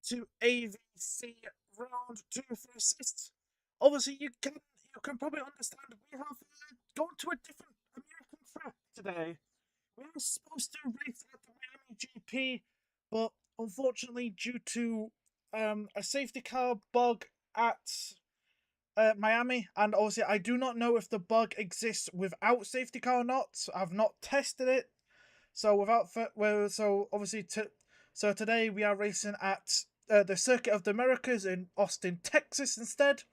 to AVC round 2 for assists. Obviously, you can probably understand we have gone to a different American track today. We were supposed to race at the Miami GP, but unfortunately, due to a safety car bug at Miami, and obviously I do not know if the bug exists without safety car or not. So I've not tested it. So so today we are racing at the Circuit of the Americas in Austin, Texas instead,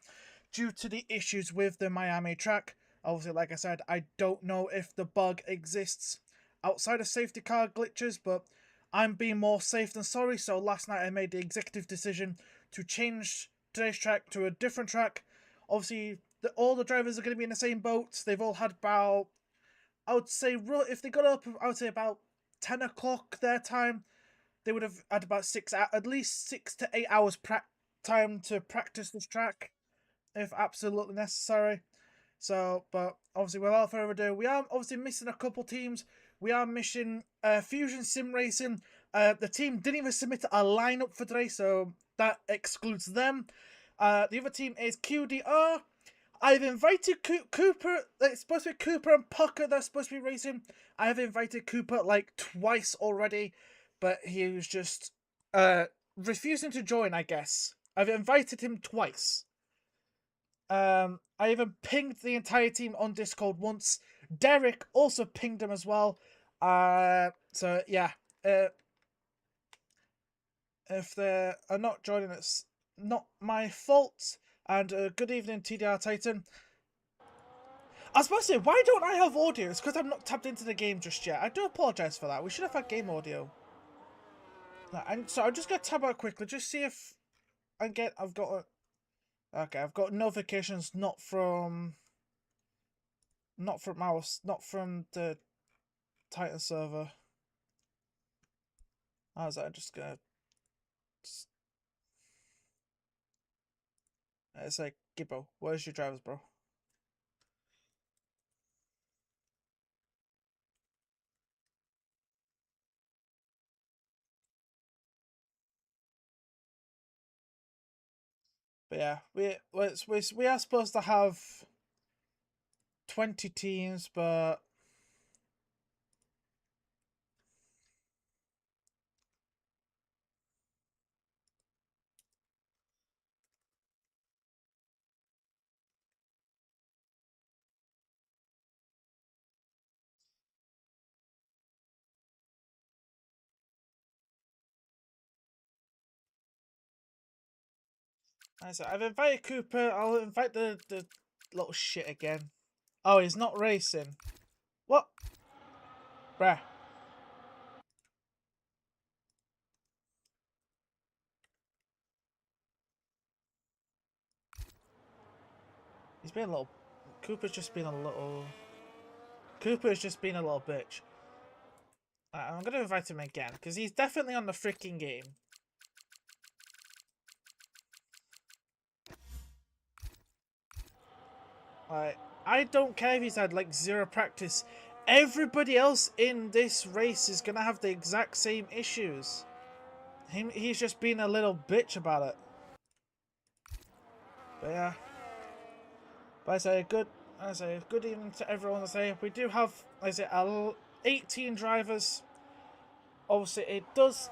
due to the issues with the Miami track. Obviously, like I said, I don't know if the bug exists outside of safety car glitches, but I'm being more safe than sorry. So last night I made the executive decision to change today's track to a different track. Obviously, all the drivers are going to be in the same boat. They've all had about, I would say, if they got up, I would say about 10 o'clock their time, they would have had about at least 6 to 8 hours time to practice this track, if absolutely necessary. So, but obviously, without further ado, we are obviously missing a couple teams. We are missing Fusion Sim Racing. The team didn't even submit a lineup for today, so that excludes them. The other team is QDR. I've invited Cooper. It's supposed to be Cooper and Pucker that's supposed to be racing. I have invited Cooper like twice already, but he was just refusing to join, I guess. I've invited him twice. I even pinged the entire team on Discord once. Derek also pinged him as well. So yeah. If they are not joining, it's not my fault. And good evening, TDR Titan. I was supposed to say, why don't I have audio? It's because I'm not tapped into the game just yet. I do apologise for that. We should have had game audio. And so I'm just gonna tab out quickly, just see if I've got a. Okay, I've got notifications not from the Titan server. How's that? I'm just gonna. It's like, Gibbo, where's your drivers, bro? But yeah, we are supposed to have 20 teams, but I've invited Cooper. I'll invite the little shit again. Oh, he's not racing. What? Bruh. He's been a little. Cooper's just been a little. Cooper's just been a little bitch. I'm gonna invite him again because he's definitely on the freaking game. I don't care if he's had like 0 practice. Everybody else in this race is gonna have the exact same issues. He's just being a little bitch about it. But yeah. But I say good evening to everyone. I say we do have 18 drivers. Obviously, it does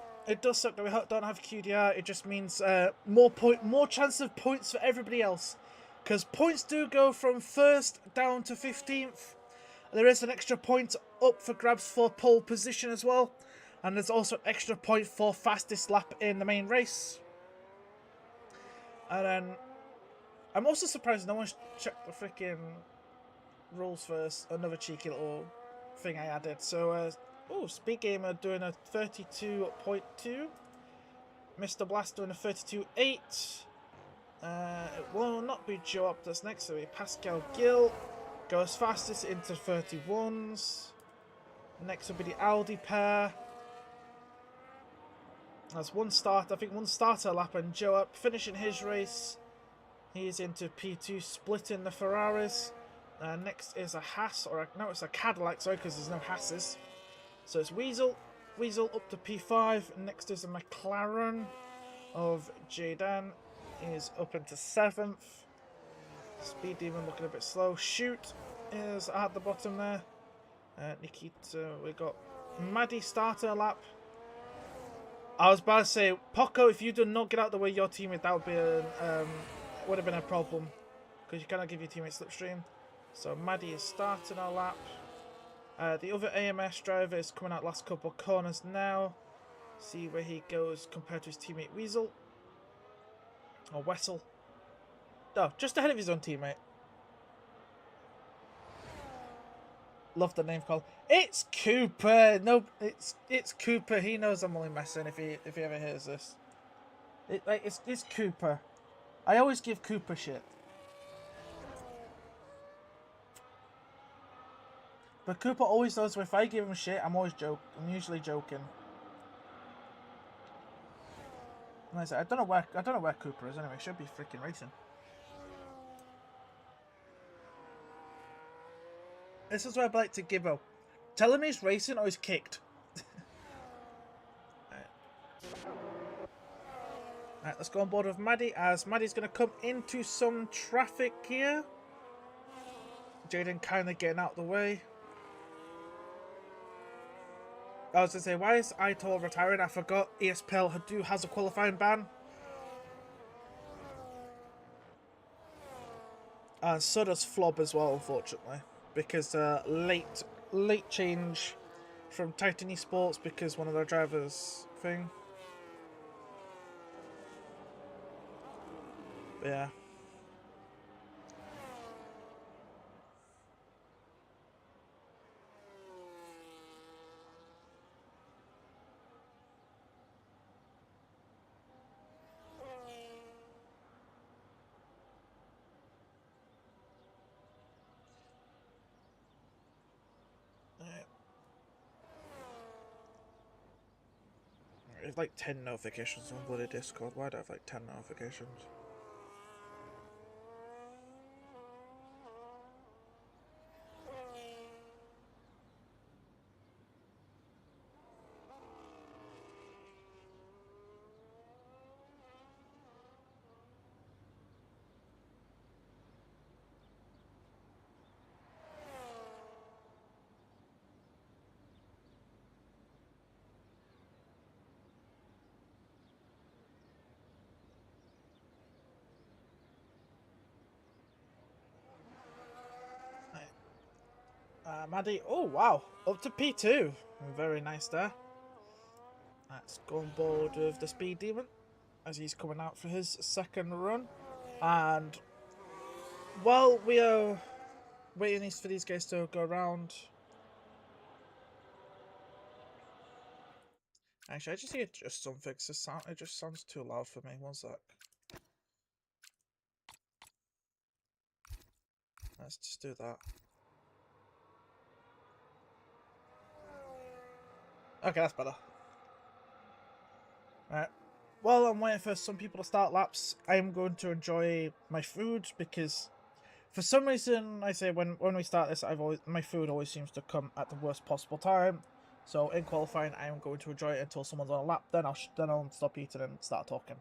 suck that we don't have QDR. It just means more chance of points for everybody else, because points do go from 1st down to 15th. There is an extra point up for grabs for pole position as well, and there's also an extra point for fastest lap in the main race. And then I'm also surprised no one's checked the freaking rules first. Another cheeky little thing I added. So, Speed Gamer doing a 32.2. Mr. Blast doing a 32.8. It will not be Joe Up that's next to me. Pascal Gill goes fastest into 31s. Next will be the Aldi pair. That's one start. I think one starter lap, and Joe Up finishing his race. He's into P2, splitting the Ferraris. Next is a Haas, no, it's a Cadillac, sorry, because there's no Haas's. So it's Weasel up to P5. Next is a McLaren. of Jaden is up into 7th. Speed Demon looking a bit slow. Shoot is at the bottom there. Nikita, we got Maddie starting a lap. I was about to say, Poco, if you do not get out of the way your teammate, that would be would have been a problem, because you cannot give your teammate slipstream. So Maddie is starting our lap. The other AMS driver is coming out last couple of corners now. See where he goes compared to his teammate Weasel. Or Wessel. No, just ahead of his own teammate. Love the name call. It's Cooper. No, it's Cooper. He knows I'm only messing if he ever hears this. It's Cooper. I always give Cooper shit. But Cooper always knows if I give him shit, I'm usually joking. And I say I don't know where Cooper is anyway. Should be freaking racing. This is what I'd like to give up. Tell him he's racing or he's kicked. Alright, let's go on board with Maddie, as Maddie's going to come into some traffic here. Jaden kind of getting out of the way. I was going to say, why is Itol retiring? I forgot ESPL has a qualifying ban. And so does Flob as well, unfortunately. Because late change from Titan Esports because one of their drivers thing. But yeah. It's like 10 notifications on bloody Discord. Why do I have like 10 notifications? Maddie, oh wow, up to P2. Very nice there. Let's go on board with the Speed Demon as he's coming out for his second run. And while we are waiting for these guys to go around, actually I just need to adjust something. It just sounds too loud for me. One sec. Let's just do that. Okay, that's better. Alright. While I'm waiting for some people to start laps, I am going to enjoy my food because for some reason I say when we start this, my food always seems to come at the worst possible time. So in qualifying, I am going to enjoy it until someone's on a lap. Then I'll stop eating and start talking.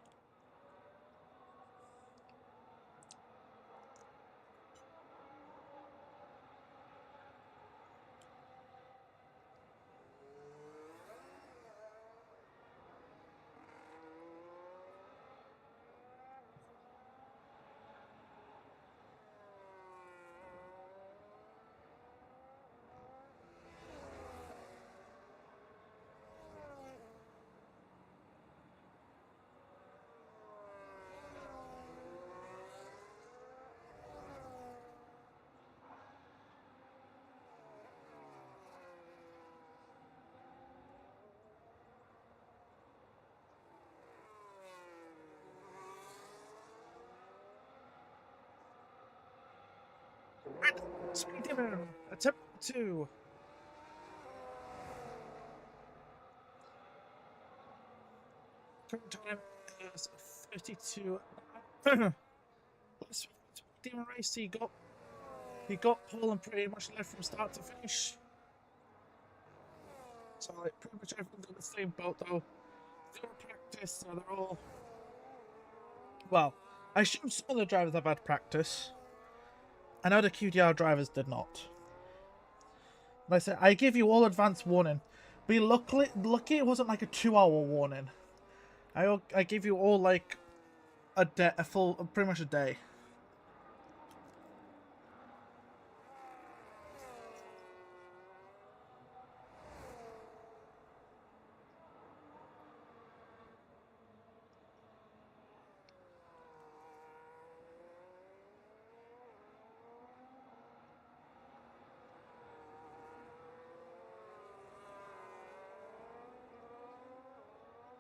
Speed Demon, attempt 2. Current time is 32. Last Demon race, he got pole and pretty much led from start to finish. So like pretty much everyone's in the same boat though. They all practice, so they're all Well, I assume some of the drivers have had practice. I know the QDR drivers did not. Like I said, I give you all advance warning. Be lucky it wasn't like a 2-hour warning. I give you all like a day, pretty much a day.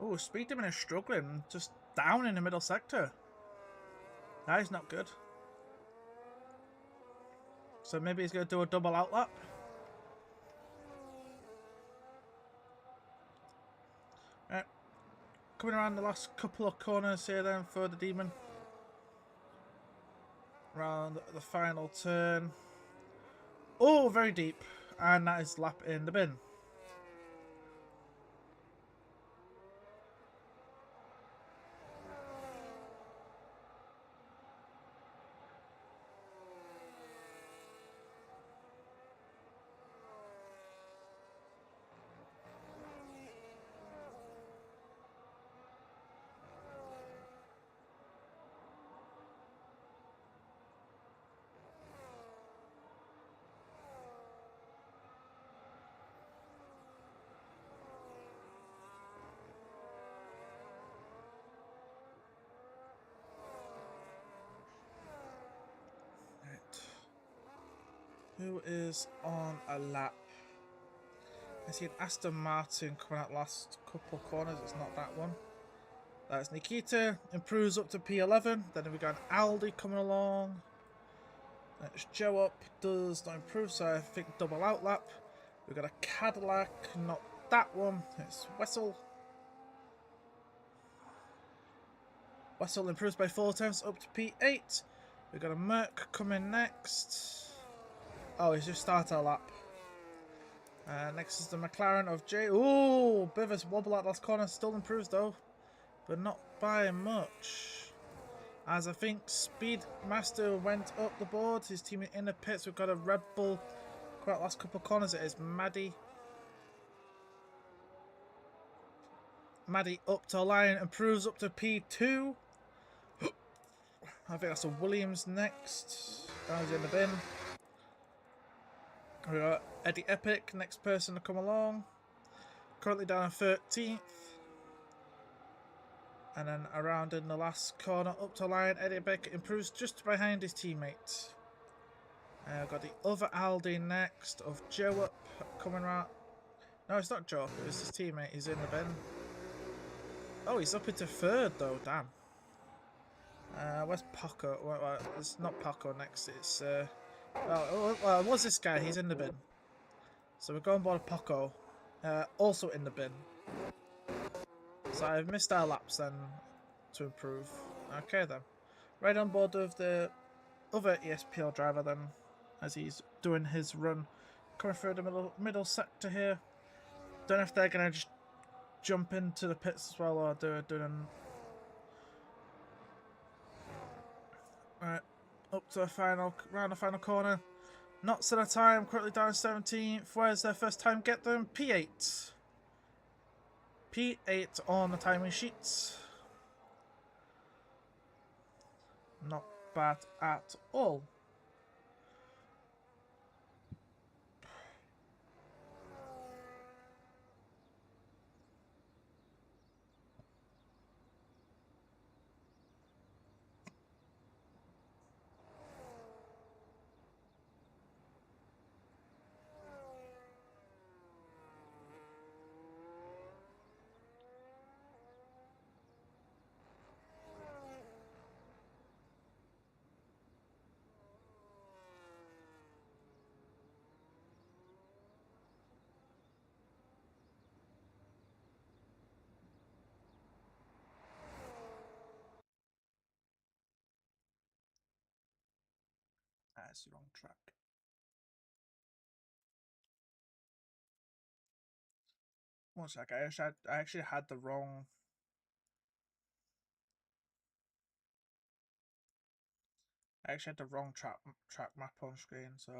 Oh, Speed Demon is struggling, just down in the middle sector. That is not good. So maybe he's going to do a double outlap. Right. Coming around the last couple of corners here then for the Demon. Around the final turn. Oh, very deep. And that is lap in the bin. Who is on a lap? I see an Aston Martin coming out last couple of corners. It's not that one. That's Nikita. Improves up to P11. Then we got an Aldi coming along. That's Joe up. Does not improve, so I think double outlap. We've got a Cadillac. Not that one. It's Wessel. Wessel improves by 4 times up to P8. We've got a Merc coming next. Oh, he's just started a lap. Next is the McLaren of J. Ooh, bit of a wobble at last corner. Still improves though, but not by much. As I think Speedmaster went up the board. His team in the pits. We've got a Red Bull. Quite last couple of corners. It is Maddie. Maddie up to a line. Improves up to P2. I think that's a Williams next. Down in the bin. We got Eddie Epic, next person to come along. Currently down in 13th. And then around in the last corner up to line, Eddie Epic improves just behind his teammate. Got the other Aldi next of Joe up coming around. No, it's not Joe, it's his teammate. He's in the bin. Oh, he's up into 3rd though, damn. Where's Paco? Well, it's not Paco next, it's well, what's this guy? He's in the bin. So we're going board Paco, also in the bin. So I've missed our laps then to improve. Okay then. Right on board of the other ESPL driver then, as he's doing his run. Coming through the middle sector here. Don't know if they're going to just jump into the pits as well or do an... Right, up to the final, round the final corner. Not set a time, currently down 17th. Where's their first time? Get them P8. P8 on the timing sheets. Not bad at all. That's the wrong track. One sec, I actually had the wrong I actually had the wrong track map on screen, so...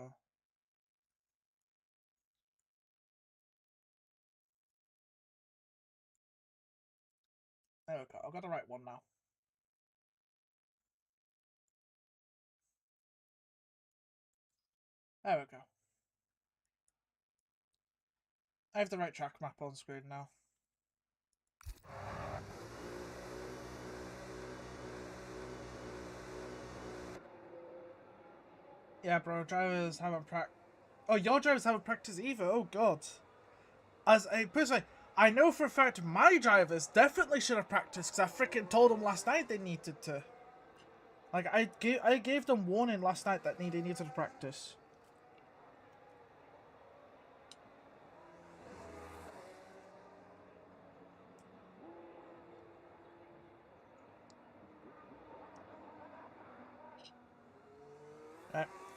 There we go, I've got the right one now. There we go. I have the right track map on screen now. Yeah, bro, drivers haven't practiced. Oh, your drivers haven't practiced either? Oh, God. As a person, I know for a fact my drivers definitely should have practiced because I freaking told them last night they needed to. Like, I gave them warning last night that they needed to practice.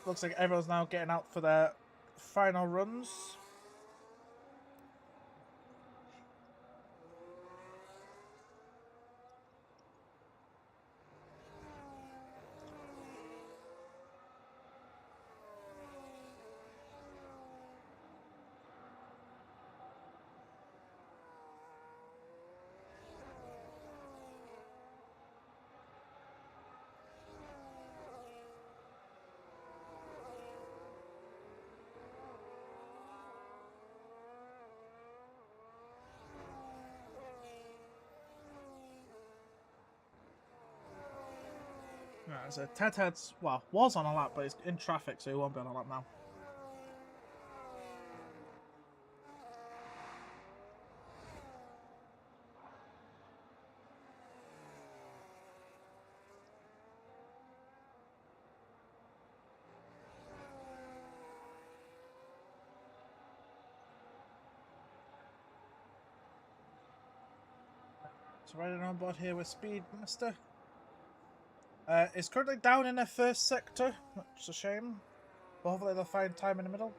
Looks like everyone's now getting out for their final runs. Right, so Ted Head's, well, was on a lap, but he's in traffic, so he won't be on a lap now. So riding on board here with Speedmaster. It's currently down in their first sector, which is a shame. But hopefully they'll find time in the middle.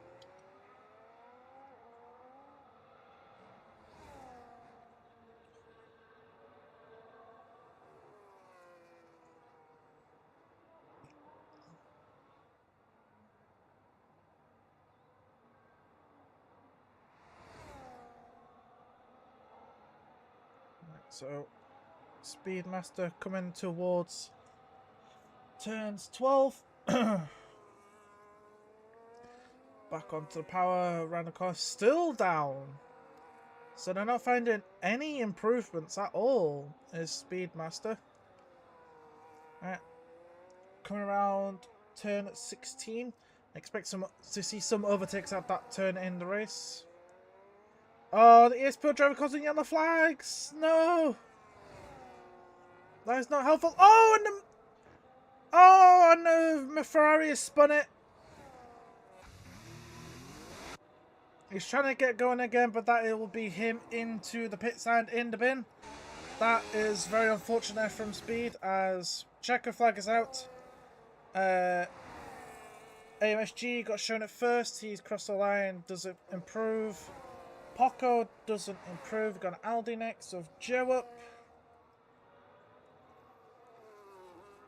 Right, so Speedmaster coming towards turns 12. Back onto the power, around the corner, still down. So they're not finding any improvements at all, is Speedmaster. Right. Coming around turn 16. Expect to see some overtakes at that turn in the race. Oh, the ESP driver causing yellow flags! No! That is not helpful. Oh, and the... Oh, and the Ferrari has spun it. He's trying to get going again, but that it will be him into the pit stand in the bin. That is very unfortunate from Speed, as checker flag is out. AMSG got shown at first. He's crossed the line. Doesn't improve. Poco doesn't improve. Got an Aldi next. So Joe up.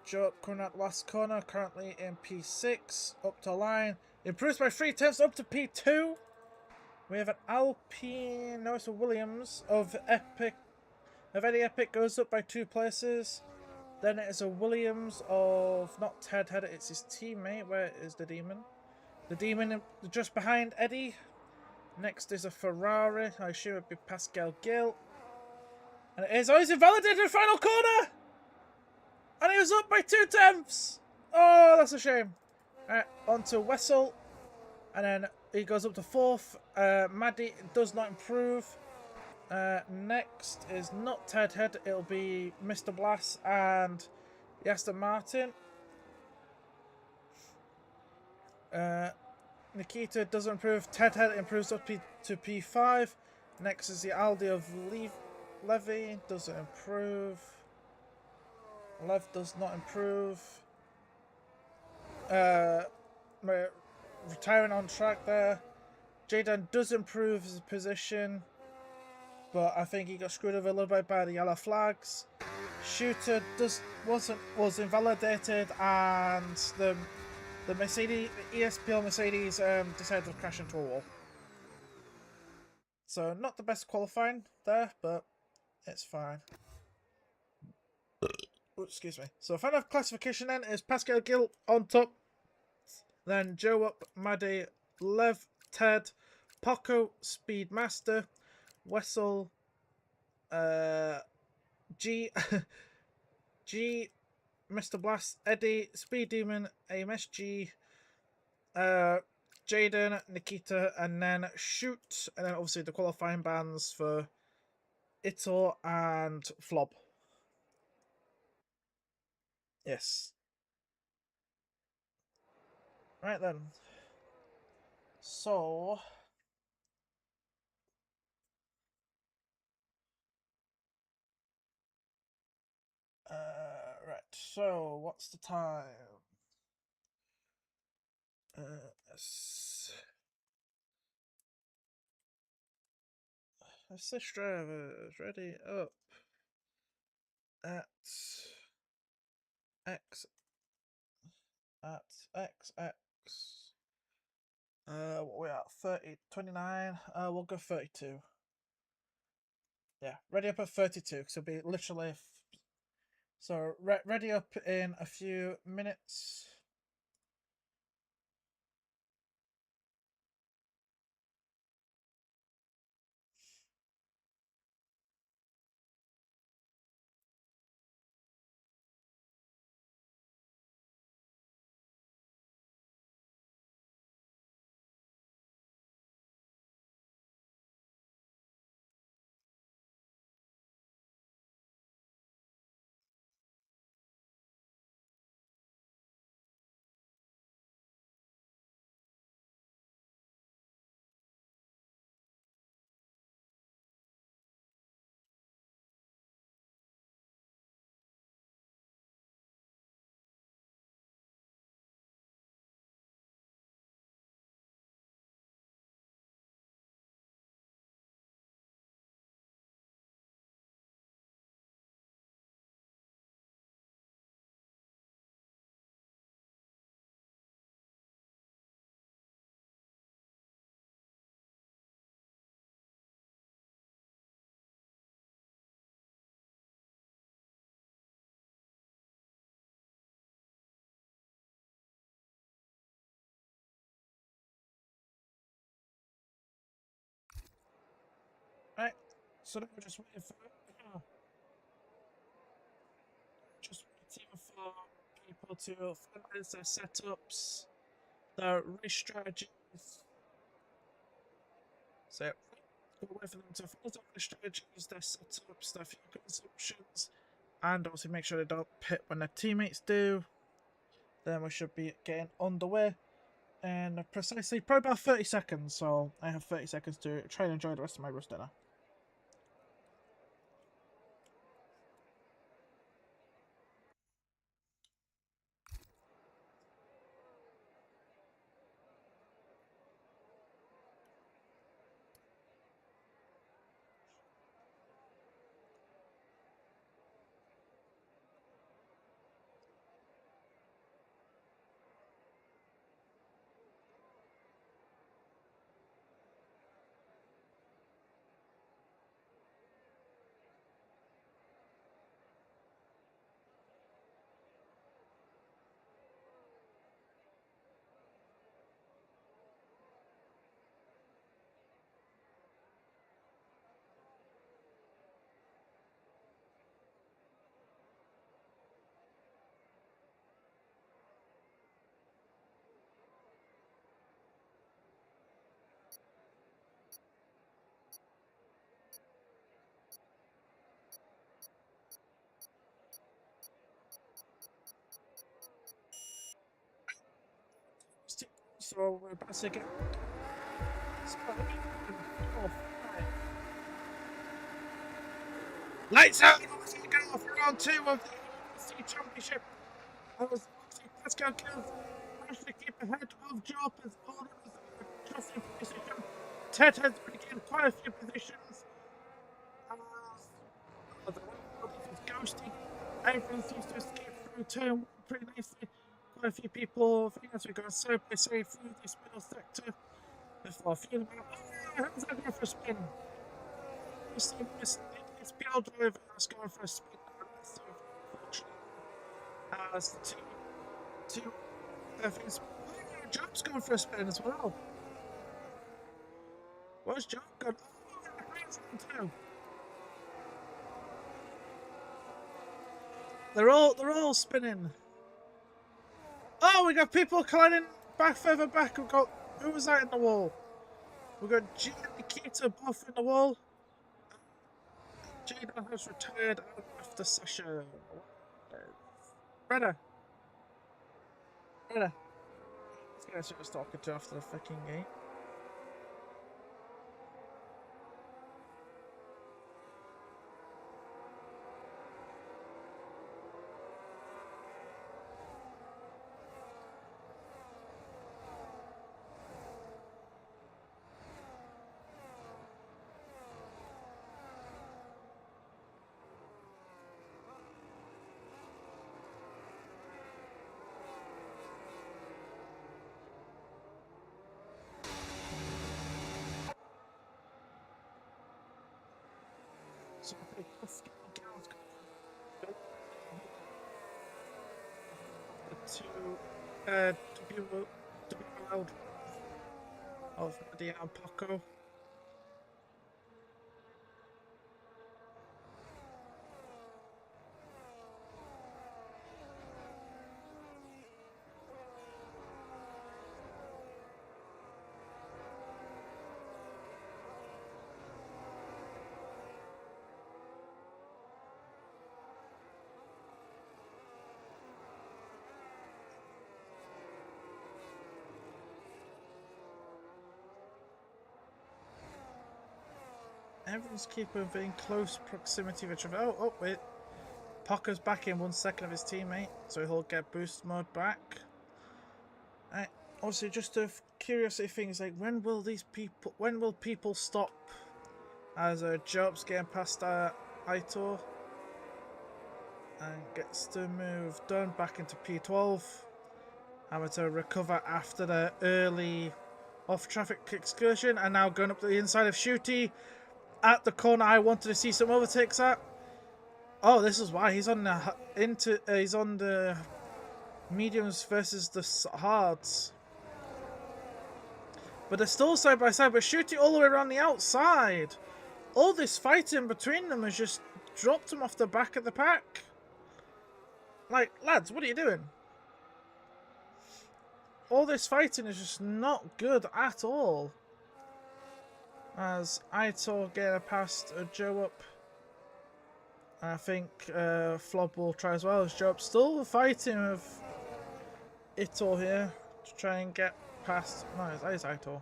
Joe up coming out the last corner. Currently in P6. Up to line. Improves by 3/10 up to P2. We have an Alpine. No, it's a Williams of Epic. If Eddie Epic goes up by 2 places. Then it is a Williams of, not Ted Head, it's his teammate. Where is the Demon? The Demon just behind Eddie. Next is a Ferrari. I assume it would be Pascal Gill. And it is, oh, he's invalidated in the final corner! And he was up by 2/10. Oh, that's a shame. Alright, on to Wessel. And then he goes up to 4th. Maddie does not improve. Next is not Ted Head, it'll be Mr. Blass and Aston Martin. Nikita doesn't improve. Ted Head improves up to P5. Next is the Aldi of Levy, doesn't improve. Lev does not improve. Retiring on track there. Jaden does improve his position, but I think he got screwed over a little bit by the yellow flags. shooter was invalidated, and the Mercedes, the ESPL Mercedes, decided to crash into a wall. So not the best qualifying there, but it's fine. Oh, excuse me. So final classification then is Pascal Gill on top, then Joe up, Maddie, Lev, Ted, Poco, Speedmaster, Wessel, G, G, Mr. Blast, Eddie, Speed Demon, AMSG, Jaden, Nikita, and then Shoot, and then obviously the qualifying bands for Ito and Flob. Yes. Right then. So. Right. So, what's the time? Assist drivers ready up at X X. What we at? 30, 29. We'll go 32. Yeah, ready up at 32. So it'll be literally. So ready up in a few minutes. Right. So now we're just waiting for people to finalize their setups, their race strategies. So we'll wait for them to finalize their race strategies, their setups, their fuel consumptions, and obviously make sure they don't pit when their teammates do. Then we should be getting underway in precisely probably about 30 seconds. So I have 30 seconds to try and enjoy the rest of my roast dinner. So we're about to get. Lights out! Let's go for round 2 of the AVC Championship. I was Pascal Kills managed to keep ahead of Job as all was in position. Ted has regained quite a few positions. The world is ghosting. everyone seems to escape through turn pretty nicely. Quite a few people, I think, as we go side by side through this middle sector before feeling out. Oh, yeah, how's that going for a spin? It's PL driver that's going for a spin. That's unfortunate. As the two, I think it's Job's going for a spin as well. Where's Job gone? Oh, yeah, Green's on too. They're all spinning. Oh, we got people colliding back further back. We've got, who was that in the wall? We've got G and Nikita both in the wall. Jada has retired after Sasha. Brother. This guy's just talking to after the fucking game. So I think let's get the gals to be allowed of the Paco. Everyone's keeping in close proximity of each other. Oh, wait. Paco's back in 1 second of his teammate, so he'll get boost mode back. Also, just a curiosity thing is like, when will people stop as Job's getting past Aitor and gets to move Dunn back into P12, having to recover after the early off-traffic excursion, and now going up to the inside of Shooty at the corner I wanted to see some overtakes at. Oh, this is why he's on the he's on the mediums versus the hards. But they're still side by side, but Shooty all the way around the outside. All this fighting between them has just dropped them off the back of the pack. Like, lads, what are you doing? All this fighting is just not good at all. As Aitor getting past Joe up. And I think Flob will try as well as Joe up. Still fighting with Aitor here to try and get past. No, that is Aitor.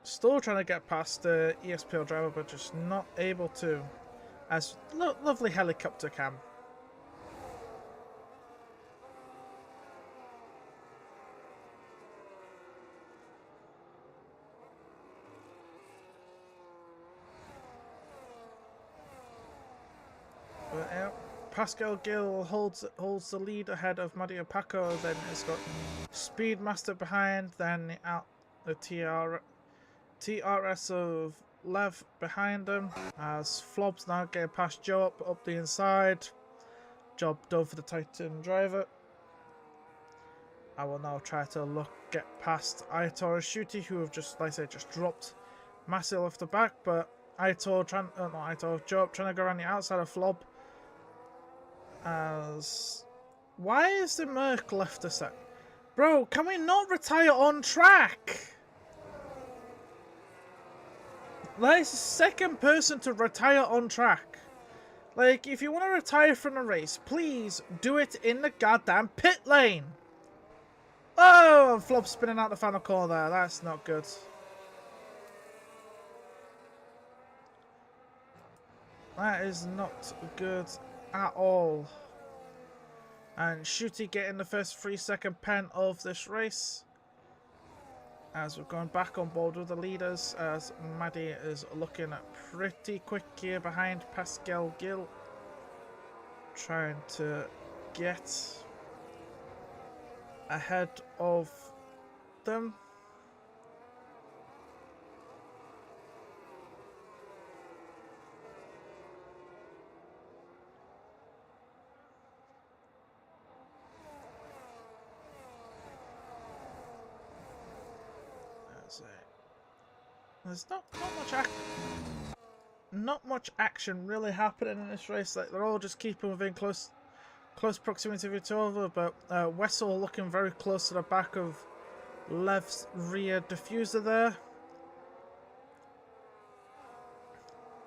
Still trying to get past the ESPL driver, but just not able to. As lovely helicopter cam. Pascal Gill holds the lead ahead of Mario Paco. Then it's got Speedmaster behind. Then out the TRS of Lev behind them. As Flob's now getting past Joe up the inside. Job done for the Titan driver. I will now try to get past Aitor and Shooty, who have just, like I said, just dropped massive off the back. But Joe up trying to go around the outside of Flob. As why is the Merc left a sec? Bro, can we not retire on track? That is the second person to retire on track. Like, if you want to retire from a race, please do it in the goddamn pit lane. Oh, and Flob spinning out the final corner there. That's not good. That is not good at all. And Shooty getting the first 3-second pen of this race. As we're going back on board with the leaders, as Maddie is looking pretty quick here behind Pascal Gill, trying to get ahead of them. There's not much action really happening in this race. Like, they're all just keeping within close proximity of each other. But Wessel looking very close to the back of Lev's rear diffuser there.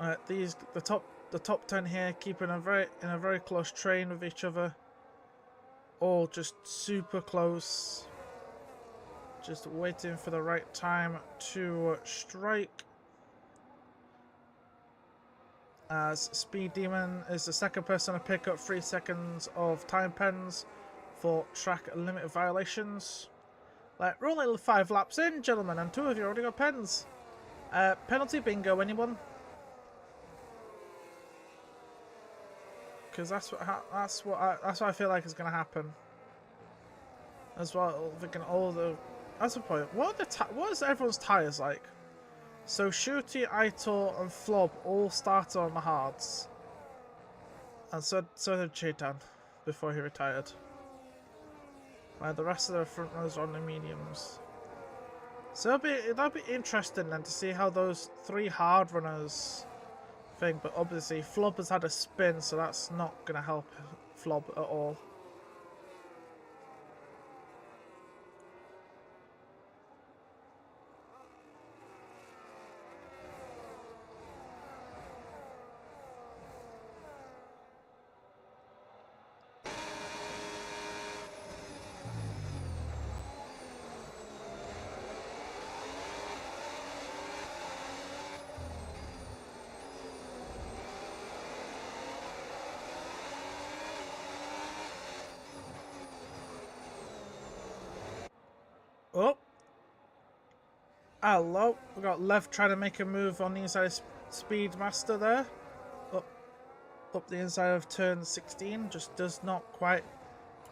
The top 10 here keeping in a very close train with each other. All just super close. Just waiting for the right time to strike. As Speed Demon is the second person to pick up 3 seconds of time pens for track limit violations. Like, we're only 5 laps in, gentlemen, and 2 of you already got pens. Penalty bingo, anyone? Because that's what I feel like is going to happen. As well, thinking all the. That's the point. What is everyone's tyres like? So Shooty, Aitor, and Flob all started on the hards, and so did Chetan before he retired. While the rest of the front runners are on the mediums. So that'll be interesting then to see how those 3 hard runners thing. But obviously Flob has had a spin, so that's not going to help Flob at all. Oh, hello. We got Lev trying to make a move on the inside of Speedmaster there. Up the inside of turn 16. Just does not quite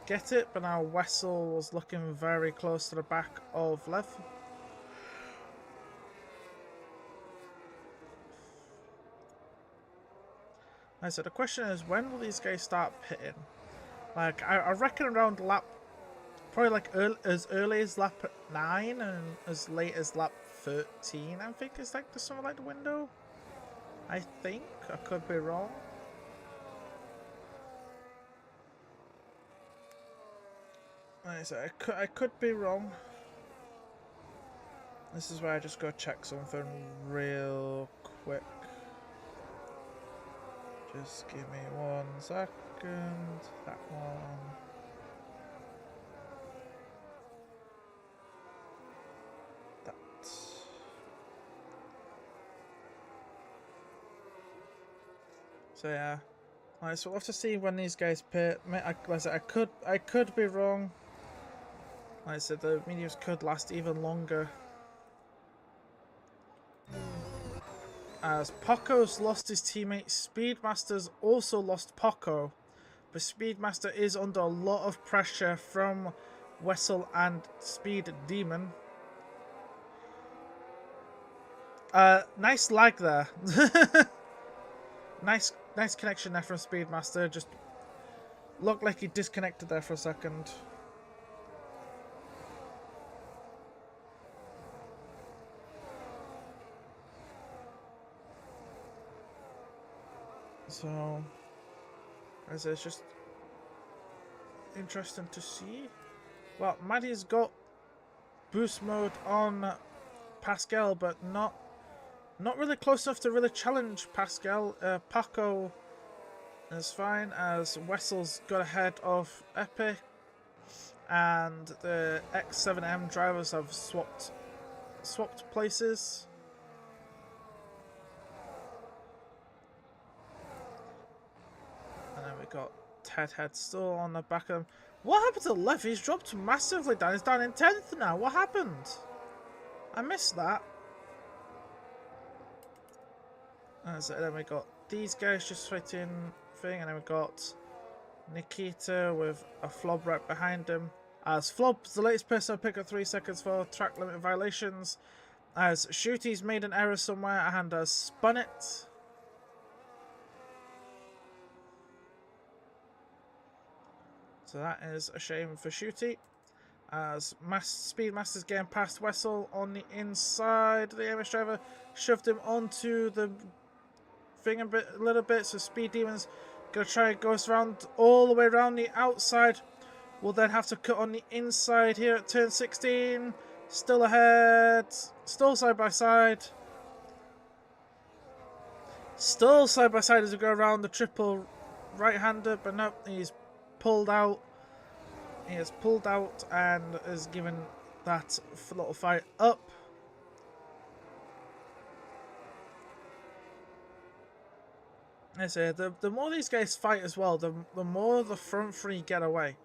get it. But now Wessel was looking very close to the back of Lev. So the question is, when will these guys start pitting? Like, I reckon around lap. Probably like as early as lap 9 and as late as lap 13, I think is like something like the window. I think. I could be wrong. So I could be wrong. This is where I just go check something real quick. Just give me 1 second. That one. So yeah, alright. So we'll have to see when these guys pit. Like I said, I could be wrong. Like I said, the mediums could last even longer. As Poco's lost his teammate, Speedmaster's also lost Poco, but Speedmaster is under a lot of pressure from Wessel and Speed Demon. Nice lag there. Nice connection there from Speedmaster. Just looked like he disconnected there for a second. So, as it's just interesting to see. Well, Maddie's got boost mode on Pascal, but not really close enough to really challenge Pascal. Paco is fine, as Wessel's got ahead of Epic, and the X7M drivers have swapped places. And then we got Ted Head still on the back of him. What happened to Lev? He's dropped massively down. He's down in 10th now. What happened? I missed that. So then we got these guys just fighting thing, and then we got Nikita with a Flob right behind him. As Flob's the latest person to pick up 3 seconds for track limit violations. As Shooty's made an error somewhere and has spun it. So that is a shame for Shooty. As Speedmaster's getting past Wessel on the inside. The AMS driver shoved him onto the thing a little bit. So Speed Demon's going to try and go around all the way around the outside. We'll then have to cut on the inside here at turn 16. Still ahead. Still side by side. Still side by side as we go around the triple right-hander. But no, he's pulled out. He has pulled out and has given that little fight up. I say, the more these guys fight as well, the more the front three get away.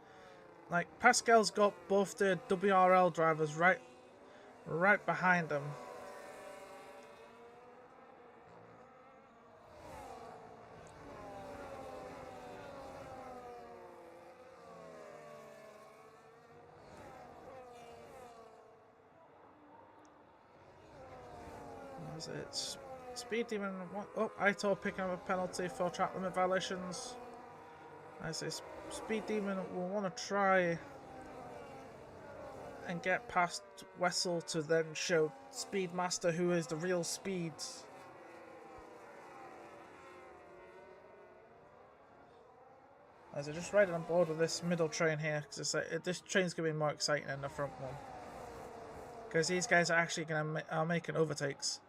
Like, Pascal's got both the WRL drivers right behind him. It's Speed Demon. Oh, Ito picking up a penalty for track limit violations. I say Speed Demon will want to try and get past Wessel to then show Speedmaster who is the real Speed. As I just riding on board with this middle train here, because it's like, this train's going to be more exciting than the front one. Because these guys are actually going to are making overtakes.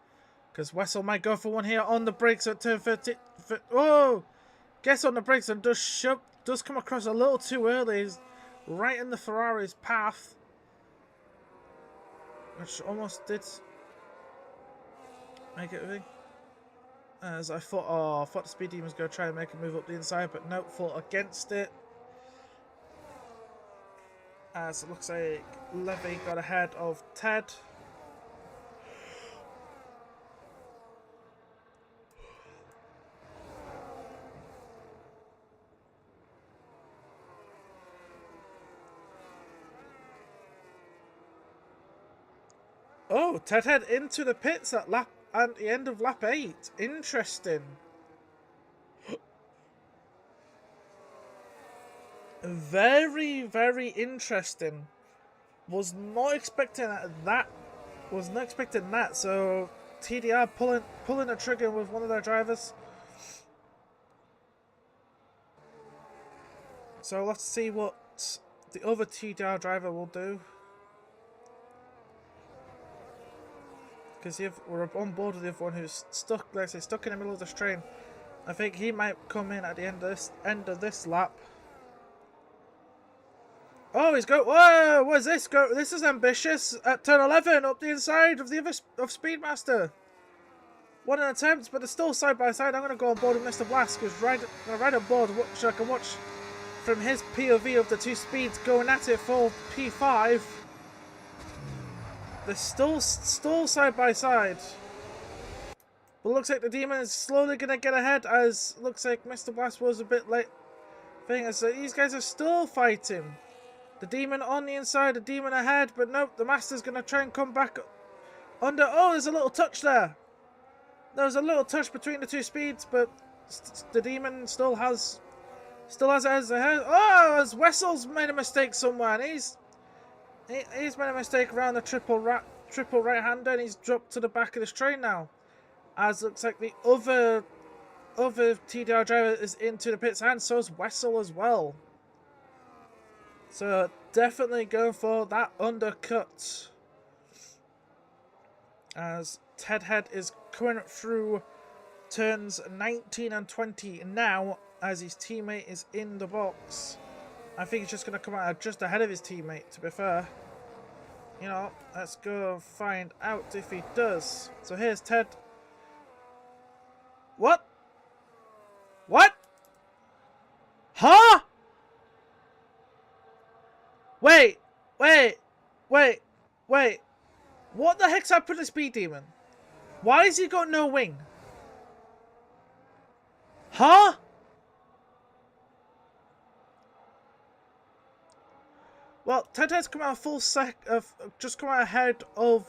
Because Wessel might go for one here on the brakes at turn 30. Whoa! Gets on the brakes and does come across a little too early. He's right in the Ferrari's path. Which almost did make it a thing. As I thought, the Speed Demon was going to try and make a move up the inside, but nope, fought against it. As it looks like Levy got ahead of Ted. Oh, Ted head into the pits at the end of lap 8. Interesting. Very, very interesting. Was not expecting that. Was not expecting that. So TDR pulling the trigger with one of their drivers. So let's see what the other TDR driver will do. Because we're on board with the other one who's stuck, let's say, stuck in the middle of this train. I think he might come in at the end of this lap. Oh, he's go. Whoa! What's this? Go. This is ambitious. At turn 11, up the inside of the other of Speedmaster. What an attempt, but they're still side by side. I'm going to go on board with Mr. Blast because I'm going to ride on board, so I can watch from his POV of the two speeds going at it for P5. They're still side by side. But looks like the Demon is slowly going to get ahead, as looks like Mr. Blast was a bit late. So these guys are still fighting. The Demon on the inside, the Demon ahead, but nope, the Master's going to try and come back under. Oh, there's a little touch there. There's a little touch between the two speeds, but the Demon still has it as ahead. Oh, as Wessel's made a mistake somewhere, and he's made a mistake around the triple right-hander, and he's dropped to the back of this train now. As looks like the other TDR driver is into the pits, and so is Wessel as well. So definitely go for that undercut. As Ted Head is coming through turns 19 and 20 now, as his teammate is in the box. I think he's just going to come out just ahead of his teammate, to be fair. You know, let's go find out if he does. So here's Ted. What? What? Huh? Wait. What the heck's happened to Speed Demon? Why has he got no wing? Huh? Well, Ted has come out just come out ahead of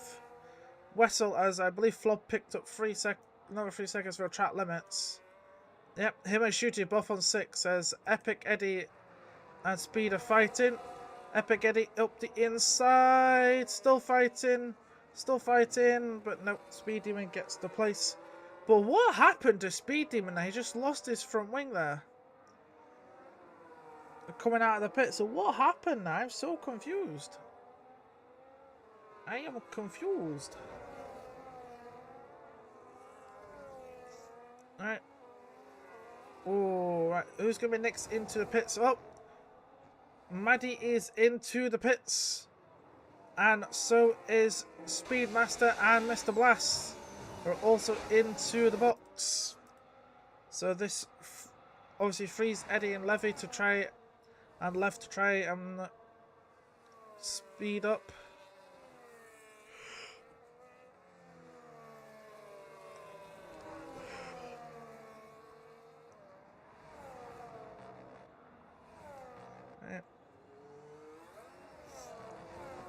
Wessel, as I believe Flob picked up another 3 seconds for track limits. Yep, him and Shooty both on 6 as Epic Eddie and Speed are fighting. Epic Eddie up the inside, still fighting, but no, Speed Demon gets the place. But what happened to Speed Demon? He just lost his front wing there. Coming out of the pit, so what happened now? I'm so confused. I am confused. Alright. Oh, right. Who's going to be next into the pits? Oh, Maddie is into the pits. And so is Speedmaster and Mr. Blast. Are also into the box. So this obviously frees Eddie and Levy to try and Lev to try and speed up.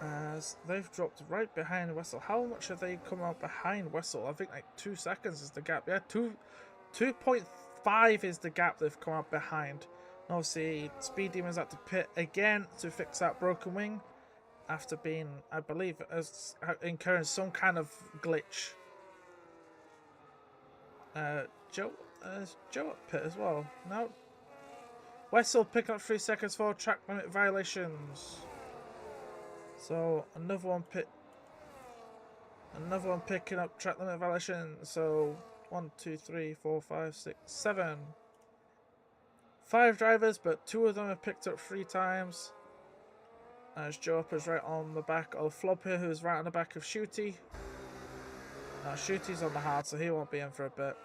As they've dropped right behind Wessel. How much have they come out behind Wessel? I think like 2 seconds is the gap. Yeah, 2.5 is the gap they've come out behind. And obviously, Speed Demon's at the pit again to fix that broken wing after being, I believe, incurring some kind of glitch. Joe at pit as well. No. Wessel picking up 3 seconds for track limit violations. So another one picking up track limit violation. So 1, 2, 3, 4, 5, 6, 7. 5 drivers, but 2 of them have picked up 3 times. As Joe Upper's right on the back of Flob here, who's right on the back of Shooty. Shooty's on the hard, so he won't be in for a bit.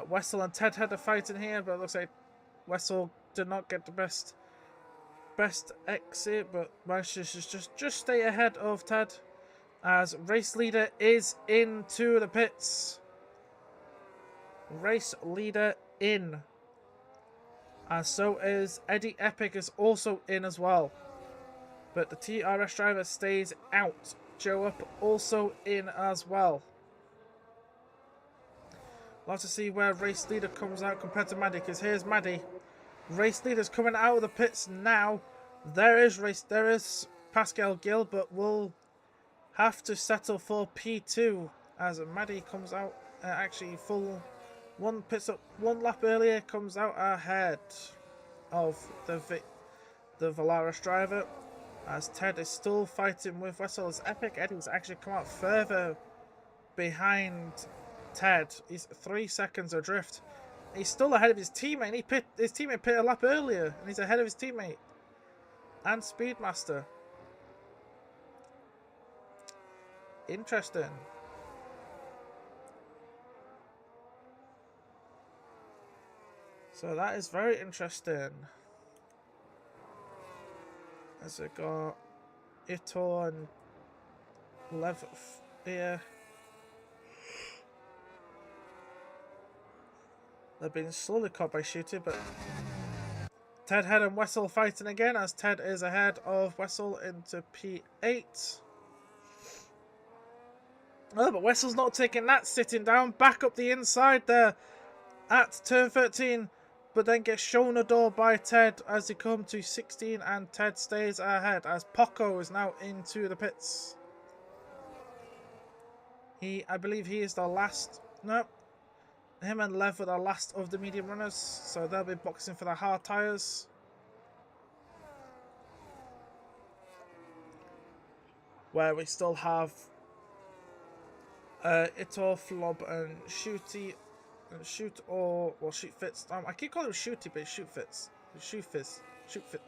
Wessel and Ted had a fight in here, but it looks like Wessel did not get the best exit, but managed to just stay ahead of Ted as race leader is into the pits. Race leader in, and so is Eddie Epic is also in as well, but the TRS driver stays out. Joe Up also in as well. Love to see where race leader comes out compared to Maddie, because here's Maddie. Race leader's coming out of the pits now. There is Pascal Gill, but will have to settle for P2 as Maddie comes out actually full one pits up 1 lap earlier, comes out ahead of the Valaris driver as Ted is still fighting with Wessel. As Epic Eddie's actually come out further behind Ted. He's 3 seconds adrift. He's still ahead of his teammate. His teammate pit a lap earlier, and he's ahead of his teammate and Speedmaster. Interesting. So that is very interesting. As we got Ito and Lev here. They've been slowly caught by Shooty, but Ted Head and Wessel fighting again as Ted is ahead of Wessel into P8. Oh, but Wessel's not taking that, sitting down back up the inside there at turn 13, but then gets shown a door by Ted as they come to 16, and Ted stays ahead as Poco is now into the pits. I believe he is the last. No. Him and Lev are the last of the medium runners, so they'll be boxing for the hard tyres. Where we still have Ito, Flob, and Shooty, and Shoot Fitz. I keep calling him Shooty, but it's Shoot Fitz. Shoot Fizz. Shoot Fizz.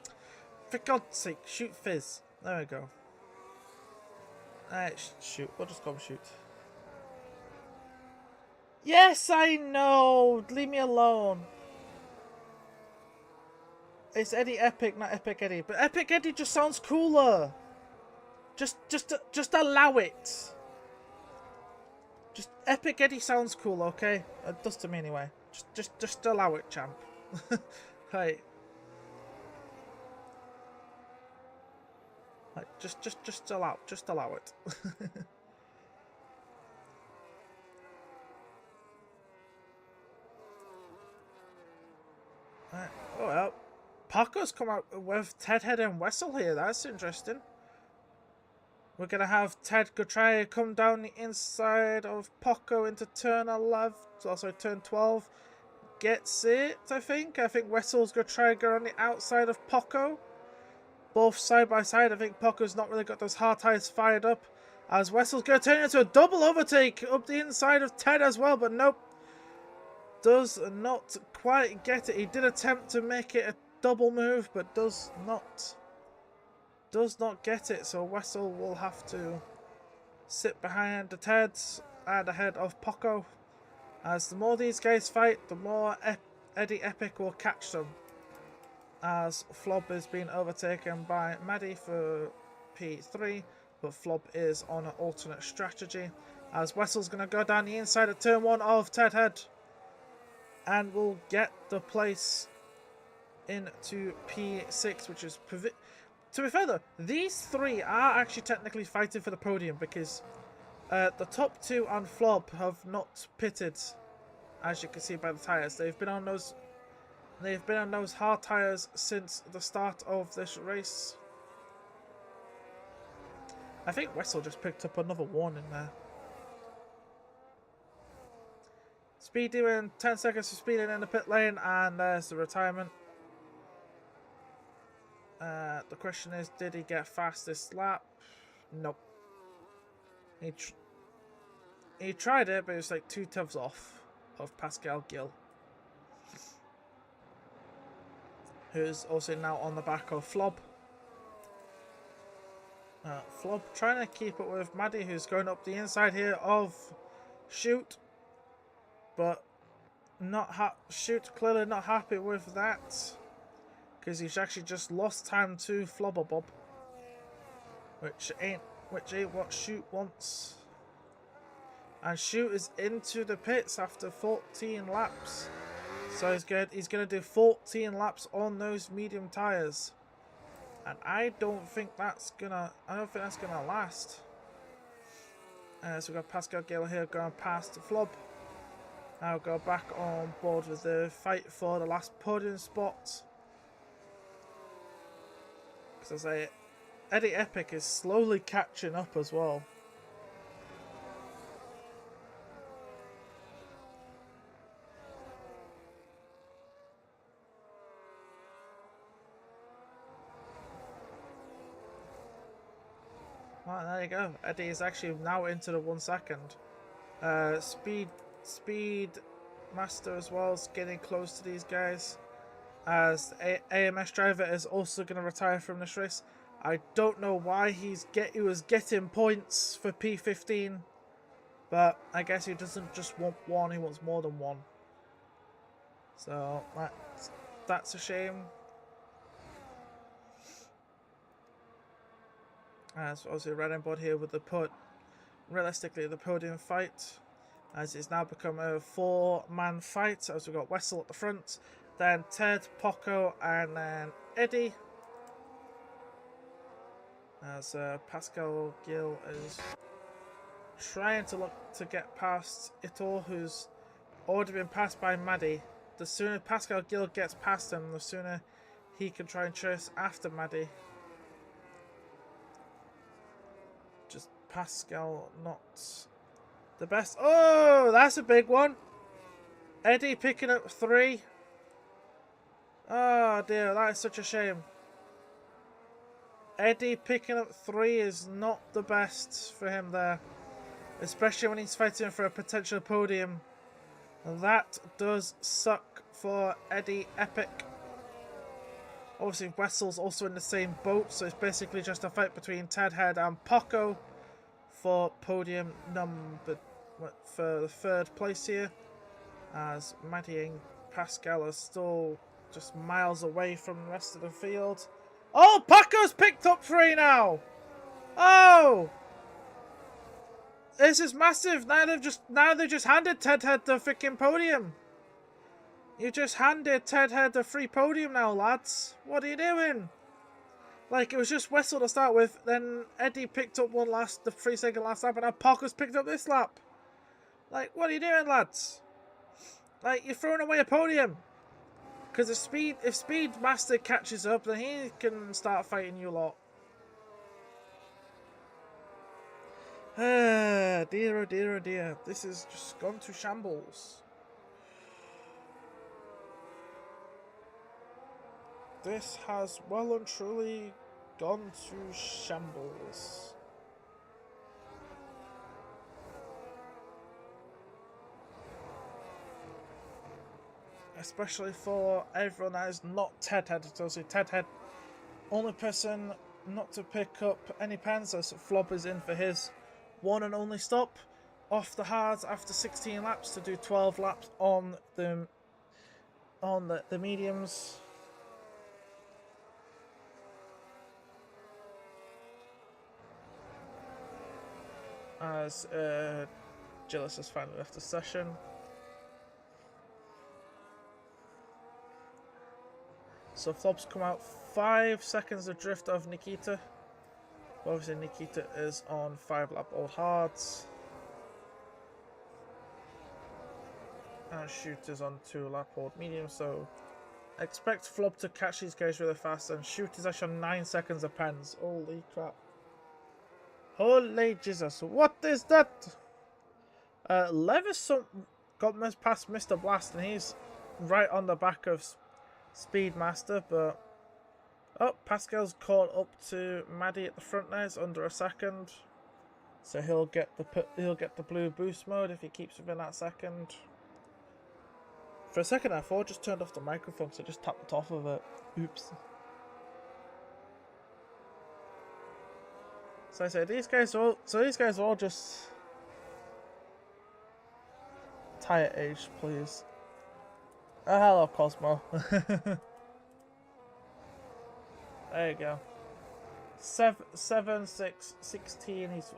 For God's sake, Shoot Fizz. There we go. Shoot. We'll just call him Shoot. Yes, I know! Leave me alone. It's Eddie Epic, not Epic Eddie. But Epic Eddie just sounds cooler. Just allow it. Just Epic Eddie sounds cool, okay? It does to me anyway. Just allow it, champ. Hey. Like, just allow it. Right. Oh well. Paco's come out with Ted Head and Wessel here. That's interesting. We're going to have Ted go try to come down the inside of Paco into turn 11. Also turn 12. Gets it, I think. I think Wessel's going to try to go on the outside of Paco. Both side by side. I think Paco's not really got those hard tires fired up. As Wessel's going to turn into a double overtake up the inside of Ted as well. But nope. Does not quite get it. He did attempt to make it a double move, but does not get it, so Wessel will have to sit behind the Teds and ahead of Paco. As the more these guys fight, the more Eddie Epic will catch them. As Flob is being overtaken by Maddie for P3, but Flob is on an alternate strategy. As Wessel's going to go down the inside of turn 1 of Ted Head and will get the place into P6, which is... To be fair though, these three are actually technically fighting for the podium because the top 2 and Flob have not pitted, as you can see by the tyres. They've been on those hard tyres since the start of this race. I think Wessel just picked up another warning there. Speed doing 10 seconds for speeding in the pit lane, and there's the retirement. The question is, did he get fastest lap? Nope. He tried it, but it was like 2 tenths off of Pascal Gill, who's also now on the back of Flob. Flob trying to keep up with Maddie, who's going up the inside here of Shoot, but Shoot clearly not happy with that, because he's actually just lost time to Flobberbob, which ain't what Shoot wants. And Shoot is into the pits after 14 laps, so he's gonna do 14 laps on those medium tires, and I don't think that's gonna last. So we've got Pascal Gill here going past Flob. Now go back on board with the fight for the last podium spot. Because I say, Eddie Epic is slowly catching up as well. Well, there you go. Eddie is actually now into the 1 second. Speed Master as well is getting close to these guys. As AMS driver is also going to retire from this race. I don't know why he was getting points for P15, but I guess he doesn't just want one, he wants more than one. So that's a shame. As obviously red on board here with the realistically the podium fight, as it's now become a 4-man fight. As we've got Wessel at the front, then Ted, Paco, and then Eddie. As Pascal Gill is trying to look to get past Ito, who's already been passed by Maddie. The sooner Pascal Gill gets past him, the sooner he can try and chase after Maddie. Just Pascal not the best. Oh, that's a big one. Eddie picking up 3. Oh dear, that is such a shame. Eddie picking up 3 is not the best for him there, especially when he's fighting for a potential podium. That does suck for Eddie Epic. Obviously Wessel's also in the same boat, so it's basically just a fight between Ted Head and Paco for podium number for the 3rd place here, as Maddie and Pascal are still just miles away from the rest of the field. Oh, Paco's picked up 3 now! Oh! This is massive. Now they just handed Ted Head the freaking podium. You just handed Ted Head the free podium now, lads. What are you doing? Like, it was just Wessel to start with, then Eddie picked up the 3-second last lap, and now Parker's picked up this lap. Like, what are you doing, lads? Like, you're throwing away a podium. Because if Speedmaster catches up, then he can start fighting you lot. Dear, oh dear, oh dear. This has just gone to shambles. This has well and truly gone to shambles. Especially for everyone that is not Ted Head. So Ted Head, only person not to pick up any pens as Flob is in for his one and only stop off the hards after 16 laps to do 12 laps on the mediums. As Gillis has finally left the session. So Flob's come out 5 seconds adrift of Nikita. Obviously Nikita is on 5-lap old hards. And Shooter's on 2-lap old medium, so expect Flob to catch these guys really fast, and Shooter's actually on 9 seconds of pens. Holy crap. Holy Jesus, what is that? Levis got past Mr. Blast, and he's right on the back of Speedmaster, but oh, Pascal's caught up to Maddie at the front now. It's under a second, so he'll get the blue boost mode if he keeps within that second. For a second, I thought I just turned off the microphone, so I just tapped the top of it. Oops. So I say these guys are all just tire age, please. Hello, Cosmo. There you go. 7, 6, 16. He's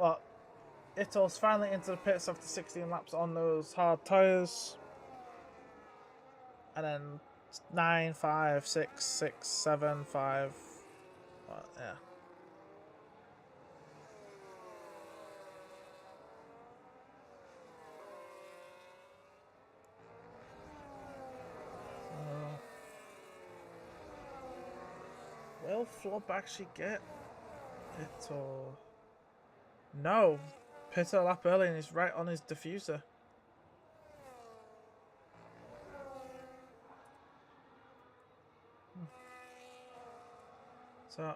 Ito's finally into the pits after 16 laps on those hard tires. And then 9, 5, 6, 6, 7, 5. Yeah. Will Flob actually get it or no? Pit a lap early and he's right on his diffuser. So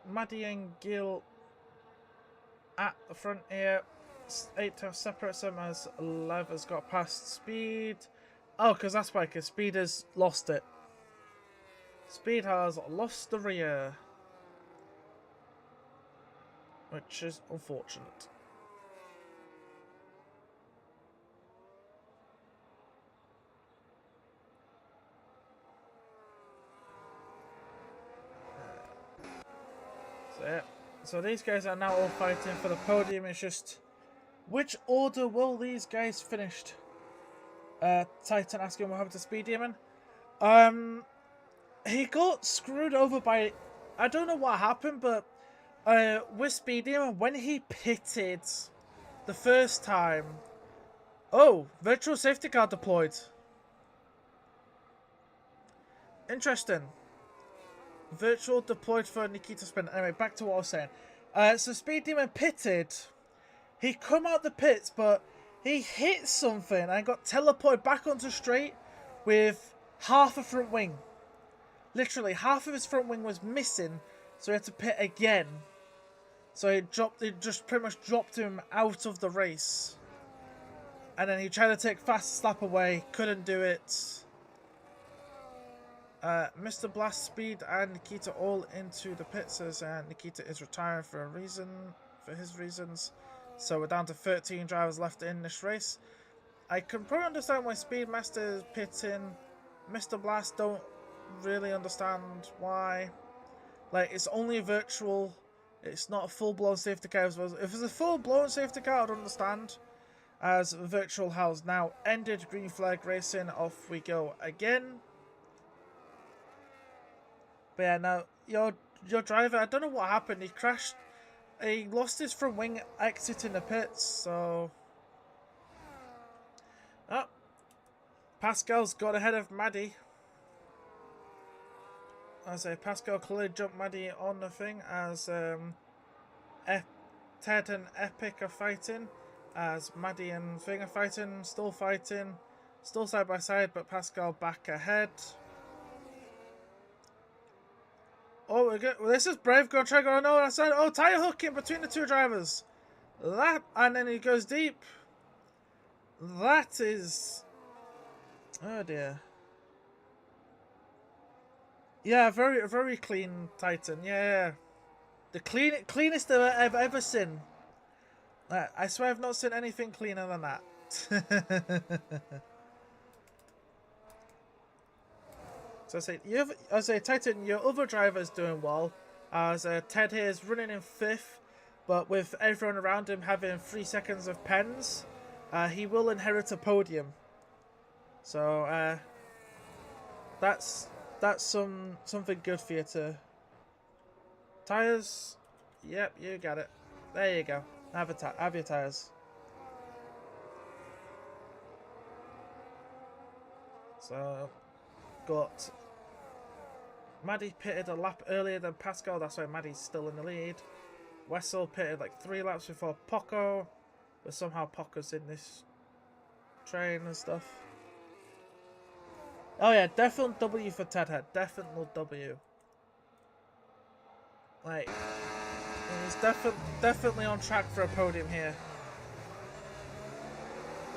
Maddie and Gil at the front here. 8 to separate them as Lev has got past Speed. Oh, because that's why, because Speed has lost it. Speed has lost the rear, which is unfortunate. So yeah, so these guys are now all fighting for the podium. It's just which order will these guys finish? Titan asking what happened to Speed Demon. He got screwed over by, I don't know what happened, but with Speed Demon, when he pitted the first time, oh, virtual safety car deployed. Interesting. Virtual deployed for Nikita Spin. Anyway, back to what I was saying. So Speed Demon pitted. He come out the pits, but he hit something and got teleported back onto straight with half a front wing. Literally, half of his front wing was missing, so he had to pit again. So it just pretty much dropped him out of the race. And then he tried to take fast slap away, couldn't do it. Mr. Blast, Speed, and Nikita all into the pits as Nikita is retiring for his reasons. So we're down to 13 drivers left in this race. I can probably understand why Speedmaster is pitting. Mr. Blast don't really understand why. Like, it's only virtual. It's not a full-blown safety car. If it was a full-blown safety car, I'd understand. As virtual has now ended, green flag racing, off we go again. But yeah, now your driver, I don't know what happened. He crashed. He lost his front wing exiting the pits. So, oh, Pascal's got ahead of Maddie. As Pascal clearly jumped Maddie on the thing as Ted and Epic are fighting. As Maddie and Thing are fighting, still side by side, but Pascal back ahead. Oh, we're good. Well, this is Brave going to try going. No, that's oh, tire hooking between the two drivers. That, and then he goes deep. That is. Oh dear. Yeah, very, very clean Titan. Yeah. The cleanest I've ever seen. I swear I've not seen anything cleaner than that. So I say, Titan, your other driver's doing well. As Ted here is running in 5th, but with everyone around him having 3 seconds of pens, he will inherit a podium. So that's something good for you to. Tires, yep, you got it. There you go. Have your tires. So, got Maddie pitted a lap earlier than Pascal. That's why Maddie's still in the lead. Wessel pitted like 3 laps before Poco, but somehow Poco's in this train and stuff. Oh yeah, definite W for Ted Head. Definite W. Like, he's definitely on track for a podium here.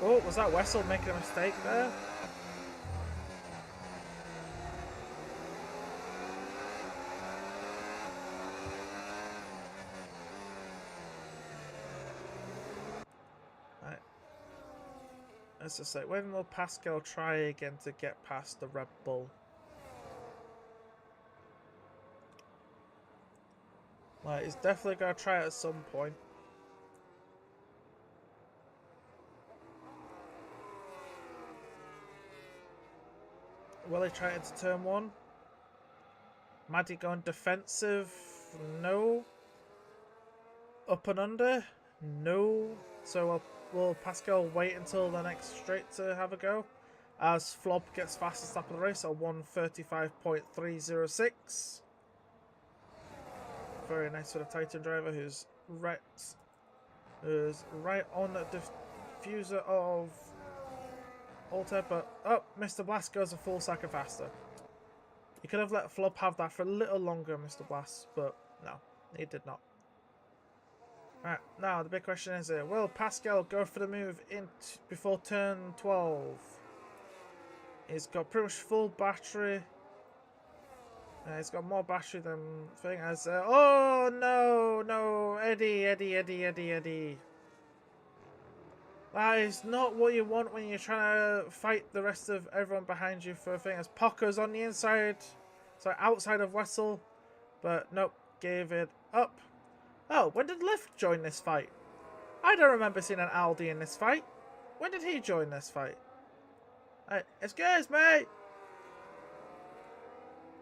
Oh, was that Wessel making a mistake there? Right. Let's just say, when will Pascal try again to get past the Red Bull? Like, he's definitely going to try it at some point. Will he try it into turn 1? Maddie going defensive? No. Up and under? No. So will Pascal wait until the next straight to have a go? As Flob gets fastest lap of the race at 1:35.306. Very nice for the Titan driver who's right on the diffuser of Alter, but oh, Mr. Blast goes a full second faster. You could have let Flob have that for a little longer, Mr. Blast, but no, he did not. Right, now the big question is will Pascal go for the move before turn 12? He's got pretty much full battery. He's got more battery than thing as oh no, Eddie. That is not what you want when you're trying to fight the rest of everyone behind you for a thing. As Poco's on the inside, sorry, outside of Wessel, but nope, gave it up. Oh, when did Lift join this fight? I don't remember seeing an Aldi in this fight. When did he join this fight? Excuse me!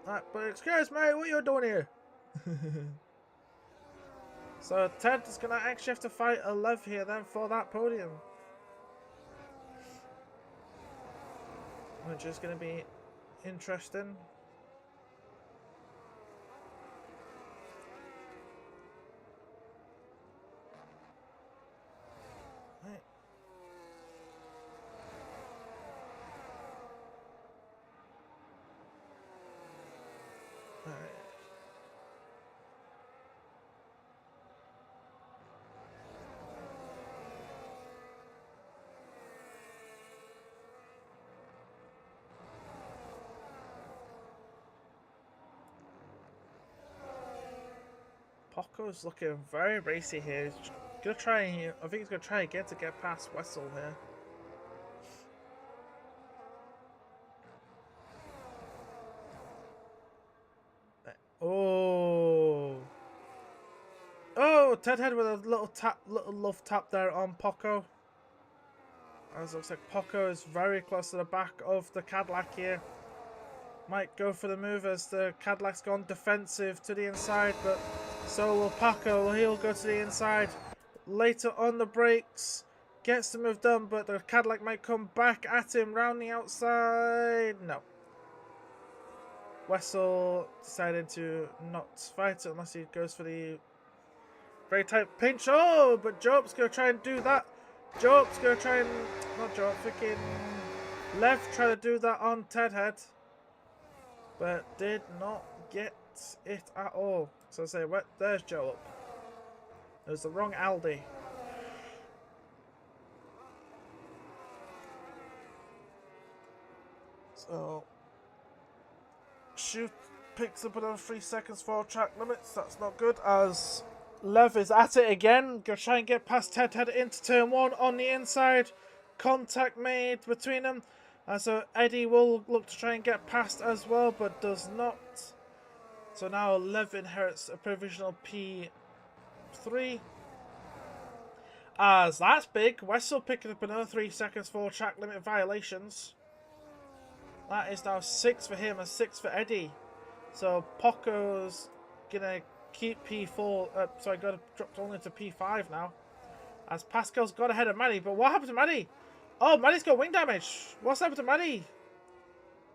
But excuse me, what are you doing here? So Ted is going to actually have to fight a Lev here then for that podium. Which is going to be interesting. Right. Alright. Poco's looking very racy here. He's gonna try. I think he's gonna try again to get past Wessel here. Oh, Ted Head with a little love tap there on Poco. As it looks like Poco is very close to the back of the Cadillac here. Might go for the move as the Cadillac's gone defensive to the inside, but so will Poco. He'll go to the inside. Later on the brakes, gets the move done, but the Cadillac might come back at him round the outside. No. Wessel decided to not fight it unless he goes for the very tight pinch. Oh, but Jope's going to try and do that. Jope's going to try and... Not Jope, freaking... Lev try to do that on Ted Head. But did not get it at all. So I say, well, there's Jope. It was the wrong Aldi. So... Shoot picks up another 3 seconds for track limits. That's not good, as Lev is at it again. Gonna try and get past Ted Head into turn 1 on the inside. Contact made between them. So Eddie will look to try and get past as well, but does not. So now Lev inherits a provisional P3. As that's big. Wessel picking up another 3 seconds for track limit violations. That is now 6 for him and 6 for Eddie. So Poco's gonna keep P4. Sorry, got dropped only to P5 now. As Pascal's got ahead of Maddie. But what happened to Maddie? Oh, Maddie's got wing damage. What's happened to Maddie?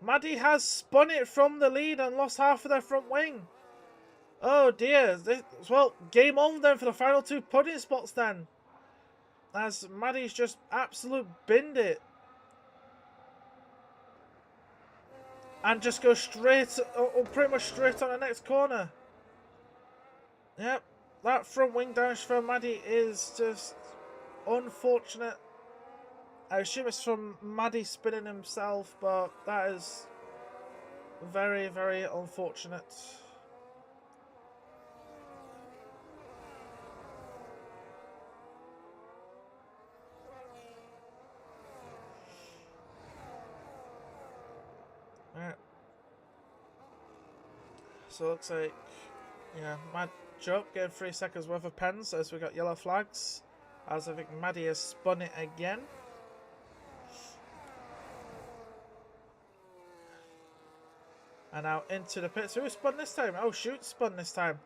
Maddie has spun it from the lead and lost half of their front wing. Oh dear. Well, game on then for the final 2 podium spots then. As Maddie's just absolute binned it. And just go straight, or pretty much straight on the next corner. Yep, that front wing damage for Maddie is just unfortunate. I assume it's from Maddie spinning himself, but that is very, very unfortunate. Alright. So it looks like, yeah, Mad Joke getting 3 seconds worth of pens as we got yellow flags. As I think Maddie has spun it again. And now into the pits. Who spun this time? Oh, Shoot spun this time.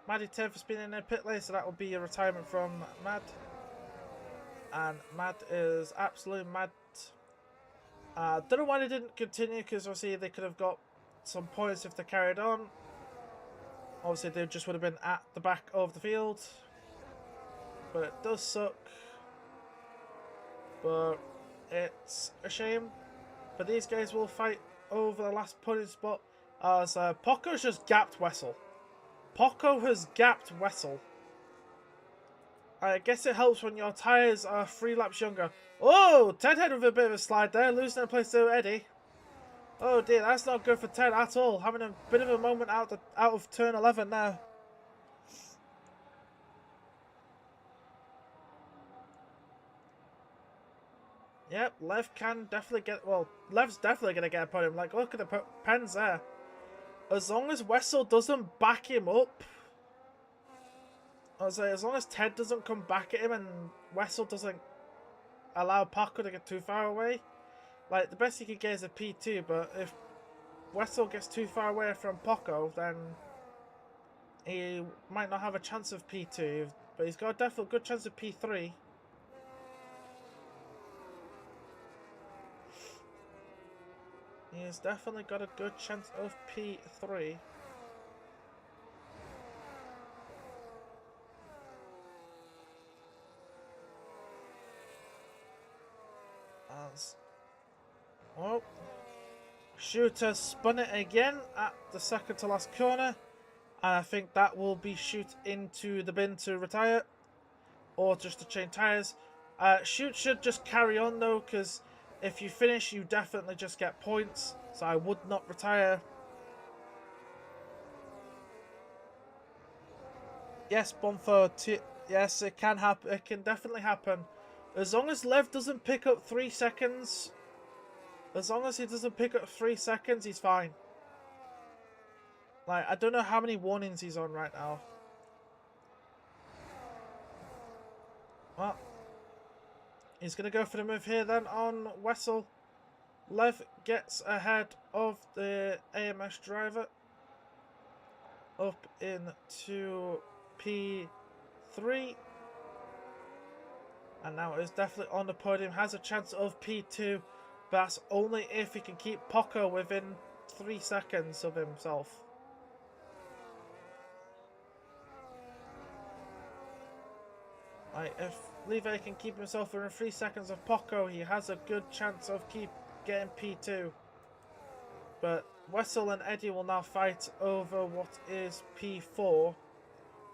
Maddie 10 for spinning in the pit lane, so that will be a retirement from Mad. And Mad is absolutely mad. Don't know why they didn't continue, because obviously they could have got some points if they carried on. Obviously they just would have been at the back of the field. But it does suck. But it's a shame. But these guys will fight over the last podium spot. As Poco's just gapped Wessel. Poco has gapped Wessel. I guess it helps when your tyres are 3 laps younger. Oh, Ted Head with a bit of a slide there, losing a place to Eddie. Oh dear, that's not good for Ted at all. Having a bit of a moment out of turn 11 now. Yep, Lev can definitely get... Well, Lev's definitely going to get a podium. Like, look at the pens there. As long as Wessel doesn't back him up... I was like, as long as Ted doesn't come back at him and Wessel doesn't allow Paco to get too far away, like, the best he could get is a P2, but if Wessel gets too far away from Paco, then he might not have a chance of P2, but he's got a definitely good chance of P3. He has definitely got a good chance of P3. Well, Shooter spun it again at the second to last corner, and I think that will be Shoot into the bin to retire, or just to change tyres. Shoot should just carry on though, because if you finish you definitely just get points, so I would not retire. Yes, Bonfo, yes, it can happen. It can definitely happen. As long as Lev doesn't pick up 3 seconds, as long as he doesn't pick up 3 seconds, he's fine. Like, I don't know how many warnings he's on right now. Well, he's going to go for the move here then on Wessel. Lev gets ahead of the AMS driver. Up into P3. And now is definitely on the podium. Has a chance of P2. But that's only if he can keep Poco within 3 seconds of himself. Like, if Levi can keep himself within 3 seconds of Poco, he has a good chance of getting P2. But Wessel and Eddie will now fight over what is P4.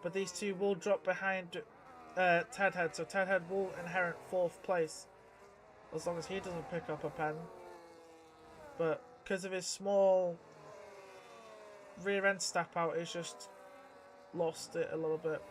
But these two will drop behind Ted Head, so Ted Head will inherit 4th place. As long as he doesn't pick up a pen. But because of his small rear end step out, he's just lost it a little bit.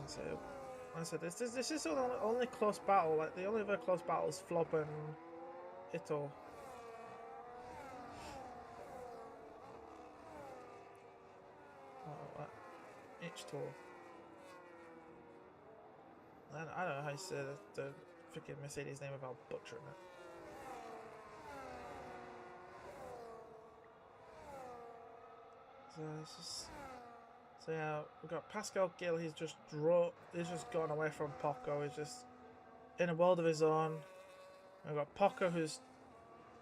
So, like I said, this is the only close battle. Like, the only other close battle is Flob and Ito. Oh, H2. I don't know how you say the freaking Mercedes name without butchering it. So it's just... So yeah, we've got Pascal Gill. He's just gone away from Poco. He's just in a world of his own. We've got Poco, who's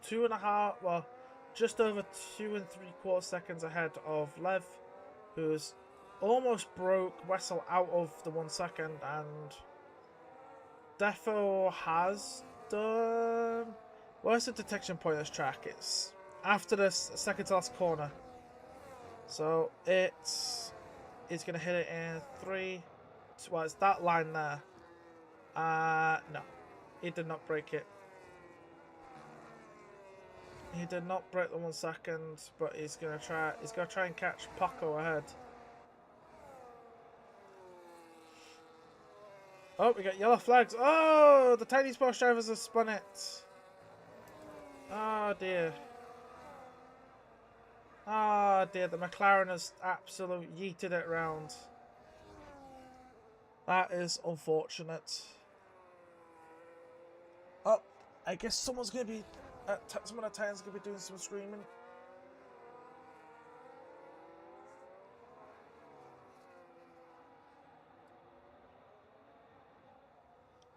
2.5, well, just over 2 3/4 seconds ahead of Lev, who's almost broke Wessel out of the 1 second, and Defo has done. Where's the detection point of this track? It's after the second to last corner, so it's going to hit it in 3. Well, it's that line there. No, he did not break it. He did not break the 1 second, but he's gonna try. He's gonna try and catch Poco ahead. Oh, we got yellow flags. Oh, the tiny Porsche drivers have spun it. Oh dear. Oh dear, the McLaren has absolutely yeeted it round. That is unfortunate. Oh, I guess someone's gonna be. Someone at Titan's gonna be doing some screaming.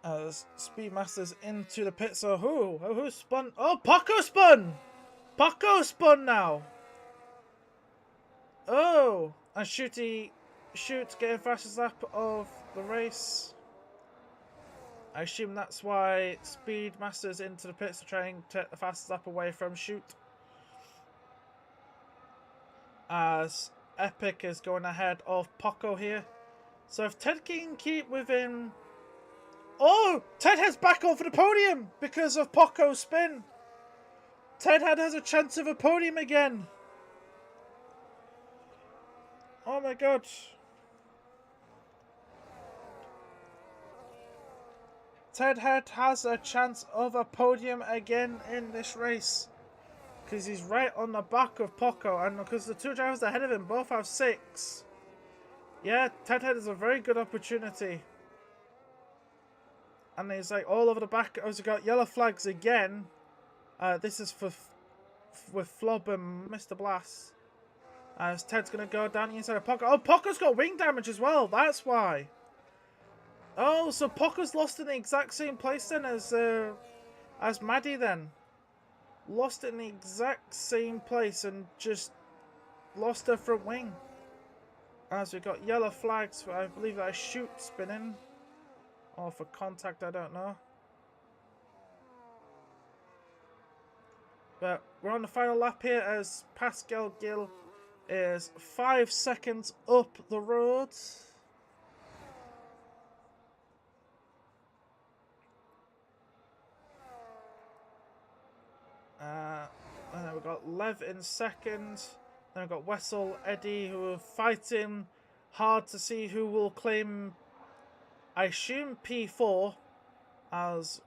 As Speedmaster's into the pit, so who spun? Oh, Poco spun! Poco spun now! Oh! And Shoot getting fastest lap of the race. I assume that's why Speedmaster's into the pits to try and take the fastest lap away from Shoot. As Epic is going ahead of Poco here. So if Ted can keep within... Oh! Ted Head's back on for the podium because of Poco's spin. Ted Head has a chance of a podium again. Oh my god. Ted Head has a chance of a podium again in this race. Because he's right on the back of Poco. And because the two drivers ahead of him both have 6. Yeah, Ted Head is a very good opportunity. And he's like all over the back. Oh, he's got yellow flags again. This is with Flob and Mr. Blast. As Ted's going to go down the inside of Poco. Oh, Poco's got wing damage as well. That's why. Oh, so Poco's lost in the exact same place then as Maddie then. Lost in the exact same place and just lost her front wing. As we got yellow flags for, I believe that Shoot spinning. Or for contact, I don't know. But we're on the final lap here as Pascal Gill is 5 seconds up the road. And then we've got Lev in second. Then we've got Wessel, Eddie, who are fighting hard to see who will claim I assume P4 as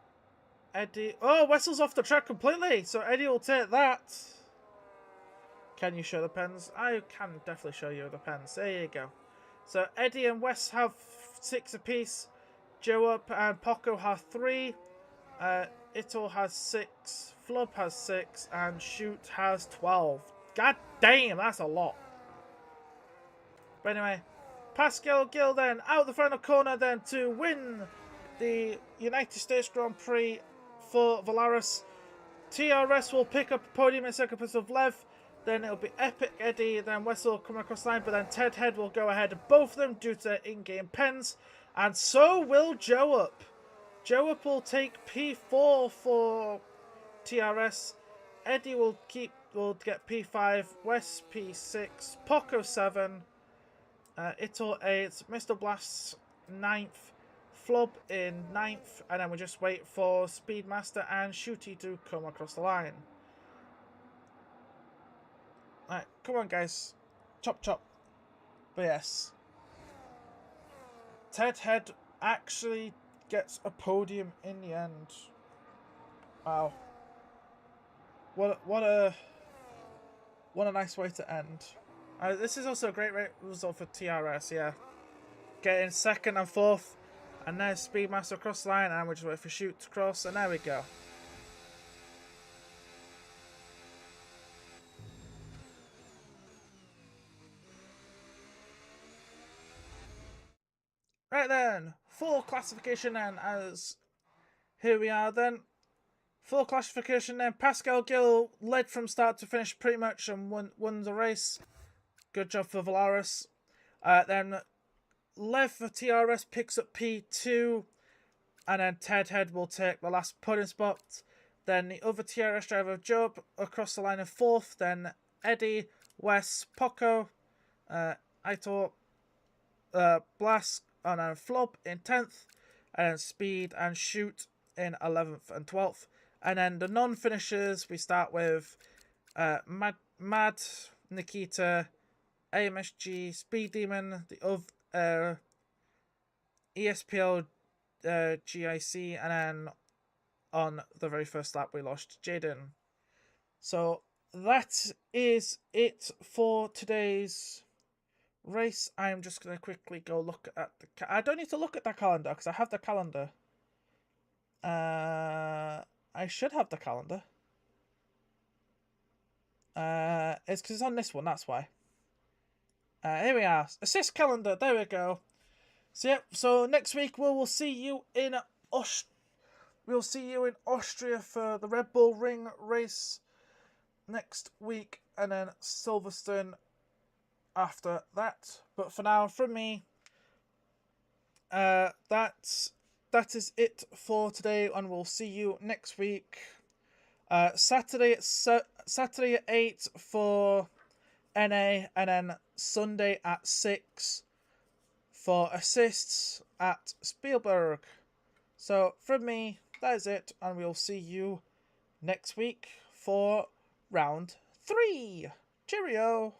Eddie. Oh, Wessel's off the track completely, so Eddie will take that. Can you show the pens? I can definitely show you the pens. There you go. So Eddie and Wes have 6 apiece. Joe Up and Poco have 3. Ito has 6. Flub has 6. And Shoot has 12. God damn, that's a lot. But anyway, Pascal Gill then out the final corner then to win the United States Grand Prix for Valaris. TRS will pick up a podium in second place of Lev. Then it'll be Epic Eddie, then Wessel coming across the line, but then Ted Head will go ahead of both of them due to their in-game pens. And so will Joe Up. Joe Up will take P4 for TRS. Eddie will get P5, Wes P6, Poco 7, Ito 8, Mr. Blast 9th, Flub in 9th, and then we just wait for Speedmaster and Shooty to come across the line. Alright, come on guys. Chop chop. But yes. Ted Head actually gets a podium in the end. Wow. What a nice way to end. This is also a great result for TRS, yeah. Getting 2nd and 4th. And there's Speedmaster across the line, and we just wait for Shoot to cross, and there we go. Right then, full classification then, as here we are then. Full classification then, Pascal Gill led from start to finish pretty much and won the race. Good job for Valaris. Then Lev for TRS picks up P2, and then Ted Head will take the last podium spot. Then the other TRS driver, Job, across the line in 4th. Then Eddie, Wes, Poco, Ito, Blast, and then Flub in 10th. And then Speed and Shoot in 11th and 12th. And then the non-finishers, we start with Mad, Nikita, AMSG, Speed Demon, the ESPL GIC, and then on the very first lap we lost Jaden. So that is it for today's race. I'm just going to quickly go look at the... I don't need to look at that calendar because I have the calendar. I should have the calendar. It's because it's on this one, that's why. Here we are. Assist calendar, there we go. So yep, so next week we'll see you in Austria for the Red Bull Ring race next week, and then Silverstone after that. But for now, from me, that is it for today, and we'll see you next week. Saturday at 8 for NA, and then Sunday at 6 for assists at Spielberg. So from me, that is it, and we'll see you next week for round 3. Cheerio!